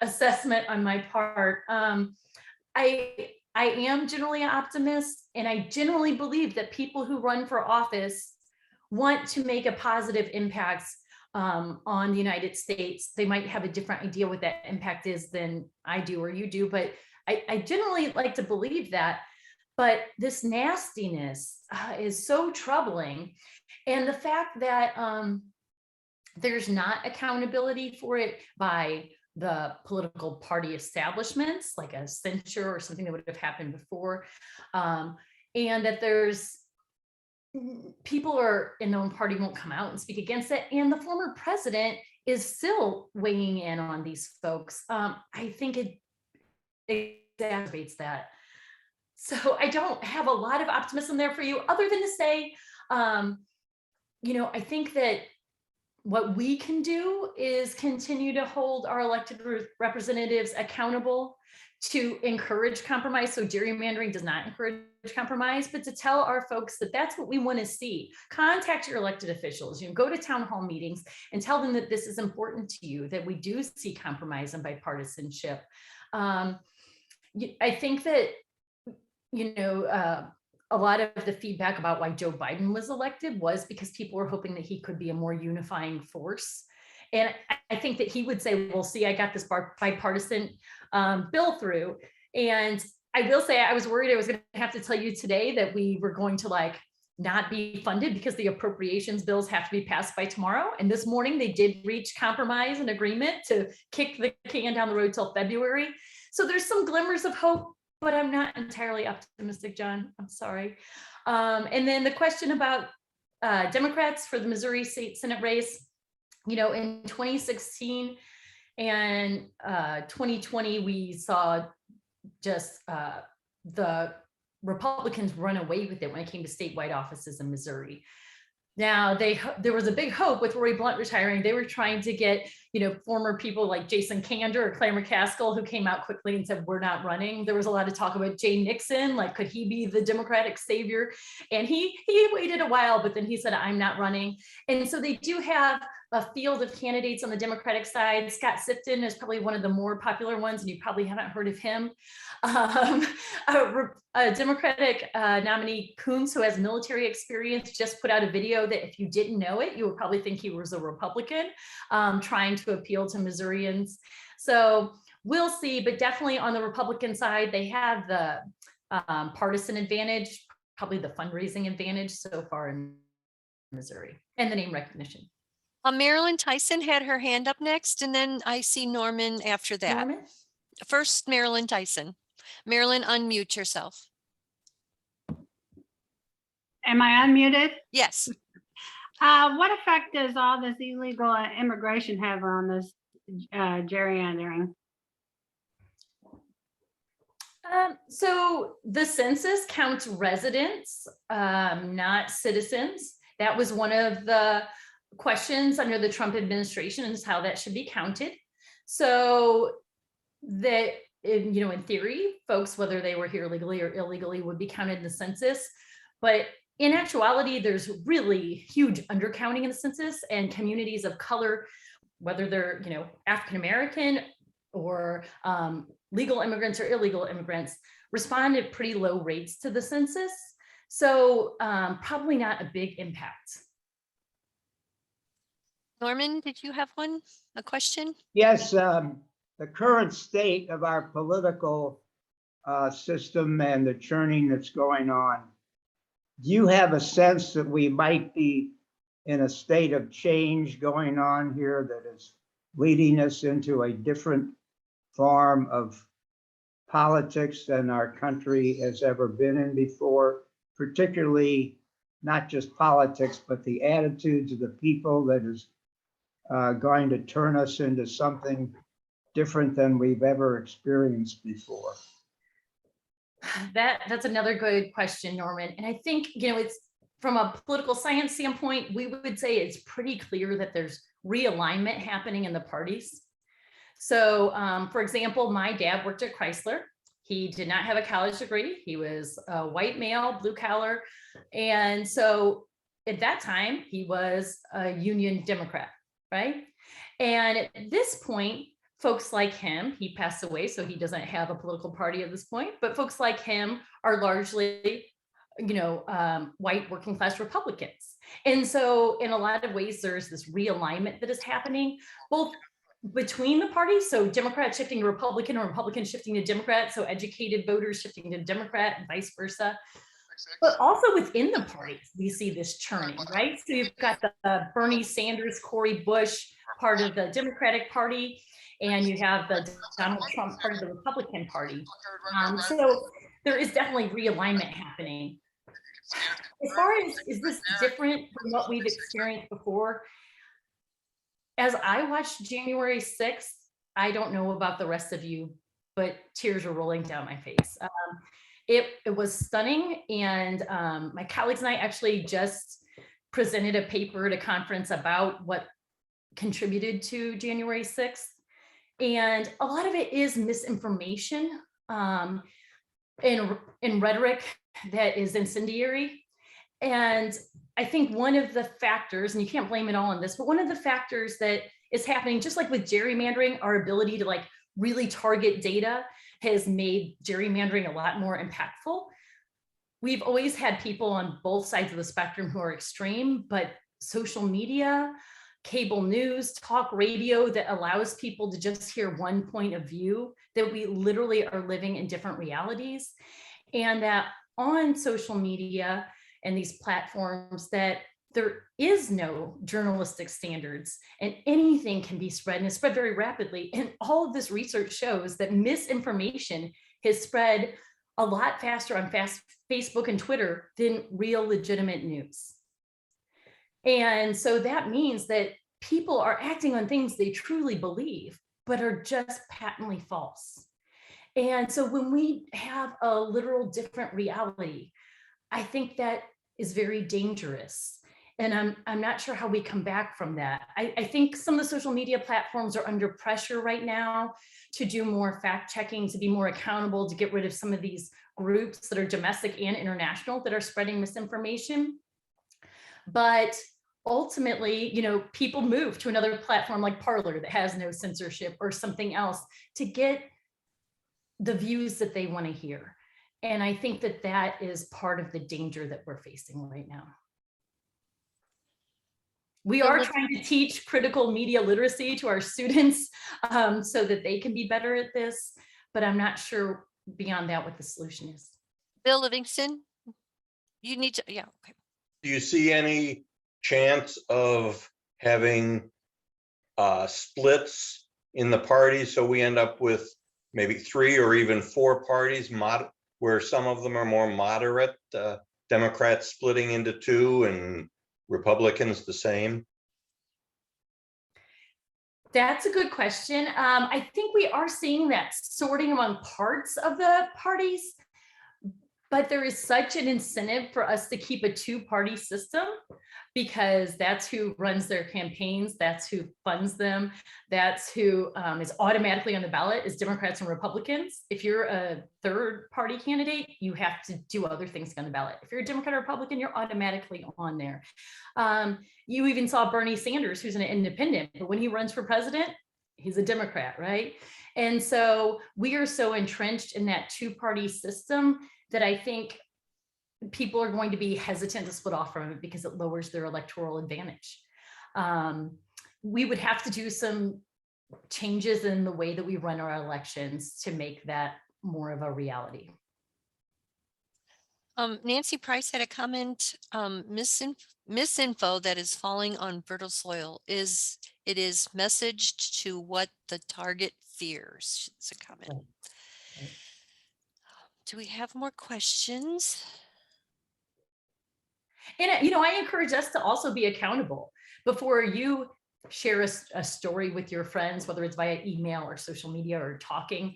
Speaker 3: assessment on my part. I am generally an optimist, and I generally believe that people who run for office want to make a positive impact on the United States. They might have a different idea what that impact is than I do or you do, but I generally like to believe that. But this nastiness is so troubling. And the fact that there's not accountability for it by the political party establishments, like a censure or something that would have happened before, and that there's people are in their own party won't come out and speak against it. And the former president is still weighing in on these folks. I think it exacerbates that. So I don't have a lot of optimism there for you, other than to say, you know, I think that what we can do is continue to hold our elected representatives accountable, to encourage compromise. So gerrymandering does not encourage compromise, but to tell our folks that that's what we want to see. Contact your elected officials, you know, go to town hall meetings and tell them that this is important to you, that we do see compromise and bipartisanship. I think that, you know, a lot of the feedback about why Joe Biden was elected was because people were hoping that he could be a more unifying force. And I think that he would say, well, see, I got this bipartisan bill through. And I will say, I was worried I was going to have to tell you today that we were going to not be funded because the appropriations bills have to be passed by tomorrow. And this morning they did reach compromise and agreement to kick the can down the road till February. So there's some glimmers of hope, but I'm not entirely optimistic, John. I'm sorry. And then the question about Democrats for the Missouri State Senate race, you know, in 2016 and 2020, we saw just the Republicans run away with it when it came to statewide offices in Missouri. Now, there was a big hope with Roy Blunt retiring. They were trying to get, you know, former people like Jason Kander or Claire McCaskill, who came out quickly and said, we're not running. There was a lot of talk about Jay Nixon, like, could he be the Democratic savior? And he waited a while, but then he said, I'm not running. And so they do have a field of candidates on the Democratic side. Scott Sifton is probably one of the more popular ones, and you probably haven't heard of him. A Democratic nominee, Coons, who has military experience, just put out a video that if you didn't know it, you would probably think he was a Republican trying to appeal to Missourians. So we'll see, but definitely on the Republican side, they have the partisan advantage, probably the fundraising advantage so far in Missouri, and the name recognition.
Speaker 1: Marilyn Tyson had her hand up next, and then I see Norman after that.
Speaker 3: Norman?
Speaker 1: First, Marilyn Tyson. Marilyn, unmute yourself.
Speaker 5: Am I unmuted?
Speaker 1: Yes.
Speaker 5: What effect does all this illegal immigration have on this gerrymandering?
Speaker 3: So the census counts residents, not citizens. That was one of the questions under the Trump administration, is how that should be counted. So that, in theory, folks, whether they were here legally or illegally, would be counted in the census. But in actuality, there's really huge undercounting in the census, and communities of color, whether they're, African-American or legal immigrants or illegal immigrants, respond at pretty low rates to the census. So probably not a big impact.
Speaker 1: Norman, did you have a question?
Speaker 6: Yes, the current state of our political system and the churning that's going on. Do you have a sense that we might be in a state of change going on here that is leading us into a different form of politics than our country has ever been in before, particularly not just politics, but the attitudes of the people that is going to turn us into something different than we've ever experienced before?
Speaker 3: That's another good question, Norman. And I think, it's from a political science standpoint, we would say it's pretty clear that there's realignment happening in the parties. So, for example, my dad worked at Chrysler. He did not have a college degree. He was a white male, blue collar. And so at that time, he was a union Democrat, right? And at this point, folks like him, he passed away, so he doesn't have a political party at this point, but folks like him are largely, white working class Republicans. And so in a lot of ways, there's this realignment that is happening, both between the parties, so Democrats shifting to Republican or Republicans shifting to Democrat, so educated voters shifting to Democrat and vice versa. But also within the parties, we see this churning, right? So you've got the Bernie Sanders, Cory Bush part of the Democratic Party, and you have the Donald Trump part of the Republican Party. So there is definitely realignment happening. As far as, is this different from what we've experienced before? As I watched January 6th, I don't know about the rest of you, but tears are rolling down my face. It was stunning. And my colleagues and I actually just presented a paper at a conference about what contributed to January 6th. And a lot of it is misinformation in rhetoric that is incendiary. And I think one of the factors, and you can't blame it all on this, but one of the factors that is happening, just like with gerrymandering, our ability to really target data has made gerrymandering a lot more impactful. We've always had people on both sides of the spectrum who are extreme, but social media, cable news, talk radio that allows people to just hear one point of view, that we literally are living in different realities. And that on social media and these platforms, that there is no journalistic standards and anything can be spread, and it's spread very rapidly. And all of this research shows that misinformation has spread a lot faster on Facebook and Twitter than real legitimate news. And so that means that people are acting on things they truly believe, but are just patently false. And so when we have a literal different reality, I think that is very dangerous. And I'm not sure how we come back from that. I think some of the social media platforms are under pressure right now to do more fact checking, to be more accountable, to get rid of some of these groups that are domestic and international that are spreading misinformation. But ultimately, people move to another platform like Parler that has no censorship or something else to get the views that they want to hear. And I think that that is part of the danger that we're facing right now. We are trying to teach critical media literacy to our students so that they can be better at this, but I'm not sure beyond that what the solution is.
Speaker 1: Bill Livingston, you need to, yeah, okay.
Speaker 7: Do you see any chance of having splits in the parties, so we end up with maybe 3 or even 4 parties where some of them are more moderate, Democrats splitting into 2 and Republicans the same?
Speaker 3: That's a good question. I think we are seeing that sorting among parts of the parties, but there is such an incentive for us to keep a 2-party system because that's who runs their campaigns, that's who funds them, that's who is automatically on the ballot is Democrats and Republicans. If you're a 3rd-party candidate, you have to do other things on the ballot. If you're a Democrat or Republican, you're automatically on there. You even saw Bernie Sanders, who's an independent, but when he runs for president, he's a Democrat, right? And so we are so entrenched in that 2-party system that I think people are going to be hesitant to split off from it because it lowers their electoral advantage. We would have to do some changes in the way that we run our elections to make that more of a reality.
Speaker 1: Nancy Price had a comment, misinfo that is falling on fertile soil is messaged to what the target fears. It's a comment.
Speaker 3: Right.
Speaker 1: Do we have more questions?
Speaker 3: And, I encourage us to also be accountable before you share a story with your friends, whether it's via email or social media or talking,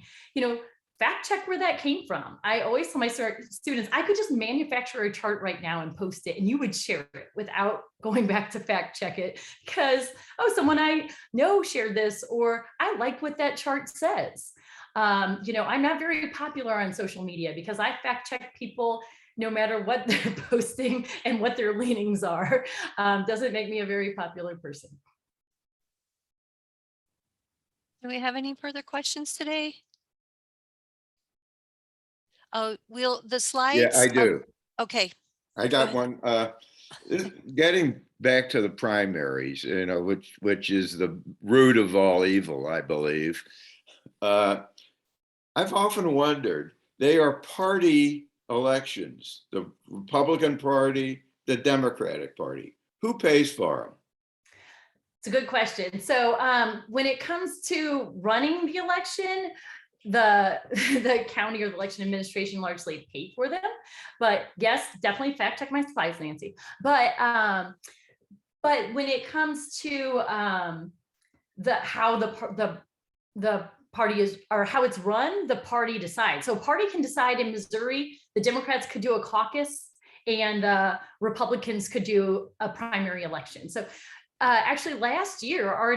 Speaker 3: fact check where that came from. I always tell my students, I could just manufacture a chart right now and post it and you would share it without going back to fact check it because, someone I know shared this, or I like what that chart says. I'm not very popular on social media because I fact check people no matter what they're posting and what their leanings are. Doesn't make me a very popular person.
Speaker 1: Do we have any further questions today? Oh, the slides.
Speaker 4: Yeah, I do.
Speaker 1: Okay.
Speaker 4: I got one. Getting back to the primaries, which is the root of all evil, I believe. I've often wondered, they are party elections, the Republican Party, the Democratic Party. Who pays for them?
Speaker 3: It's a good question. So when it comes to running the election, the county or the election administration largely paid for them. But yes, definitely fact check my slides, Nancy. But when it comes to how the party is, or how it's run, the party decides. So party can decide in Missouri, the Democrats could do a caucus and Republicans could do a primary election. So actually last year, our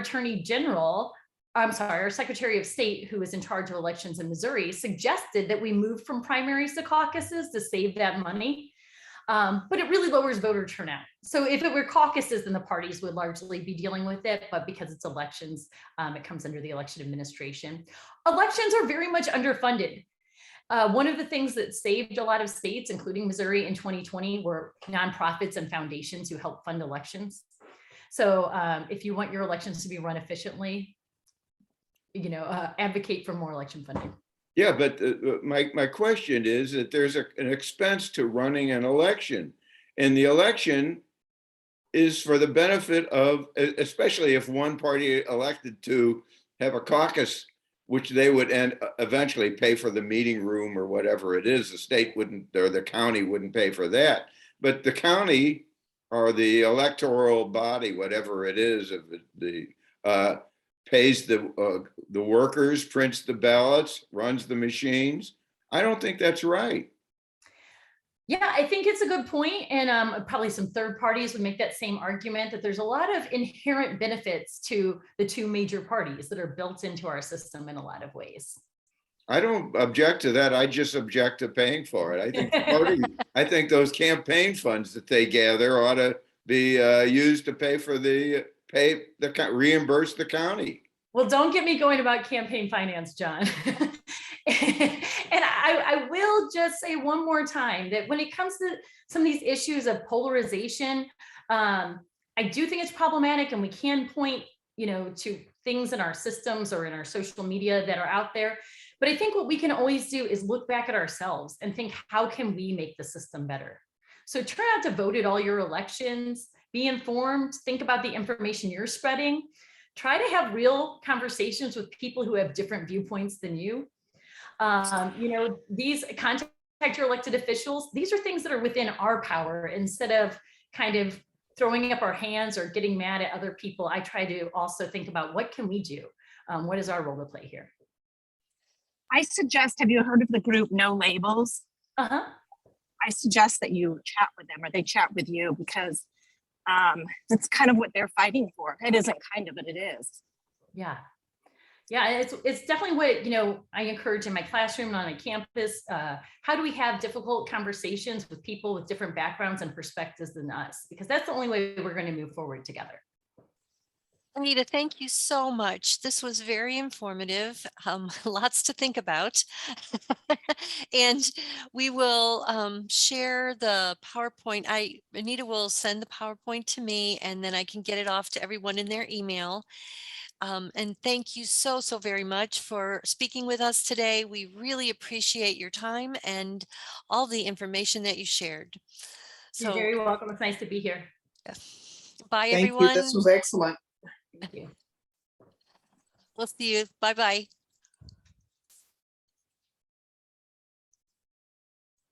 Speaker 3: our Secretary of State, who is in charge of elections in Missouri, suggested that we move from primaries to caucuses to save that money. But it really lowers voter turnout. So if it were caucuses, then the parties would largely be dealing with it. But because it's elections, it comes under the election administration. Elections are very much underfunded. One of the things that saved a lot of states, including Missouri in 2020, were nonprofits and foundations who help fund elections. So if you want your elections to be run efficiently, advocate for more election funding.
Speaker 4: Yeah, but my question is that there's an expense to running an election, and the election is for the benefit of, especially if one party elected to have a caucus, which they would eventually pay for the meeting room or whatever it is. The state wouldn't, or the county wouldn't pay for that, but the county or the electoral body, whatever it is, of the pays the workers, prints the ballots, runs the machines. I don't think that's right.
Speaker 3: Yeah, I think it's a good point. And probably some third parties would make that same argument that there's a lot of inherent benefits to the 2 major parties that are built into our system in a lot of ways.
Speaker 4: I don't object to that. I just object to paying for it. I think I think those campaign funds that they gather ought to be used to reimburse the county.
Speaker 3: Well, don't get me going about campaign finance, John. And I will just say one more time that when it comes to some of these issues of polarization, I do think it's problematic, and we can point, to things in our systems or in our social media that are out there. But I think what we can always do is look back at ourselves and think, how can we make the system better? So try not to vote at all your elections, be informed, think about the information you're spreading, try to have real conversations with people who have different viewpoints than you. These contact your elected officials. These are things that are within our power instead of kind of throwing up our hands or getting mad at other people. I try to also think about what can we do? What is our role to play here?
Speaker 2: I suggest, have you heard of the group No Labels?
Speaker 3: Uh-huh.
Speaker 2: I suggest that you chat with them or they chat with you, because that's kind of what they're fighting for. It isn't kind of, but it is.
Speaker 3: Yeah. Yeah, it's definitely what, I encourage in my classroom and on a campus. How do we have difficult conversations with people with different backgrounds and perspectives than us? Because that's the only way we're going to move forward together.
Speaker 1: Anita, thank you so much. This was very informative. Lots to think about. And we will share the PowerPoint. Anita will send the PowerPoint to me, and then I can get it off to everyone in their email. And thank you so very much for speaking with us today. We really appreciate your time and all the information that you shared.
Speaker 3: You're
Speaker 1: So
Speaker 3: very welcome. It's nice to be here.
Speaker 1: bye,
Speaker 8: Thank
Speaker 1: everyone.
Speaker 8: you. This was excellent.
Speaker 3: Thank you.
Speaker 1: We'll see you. Bye-bye.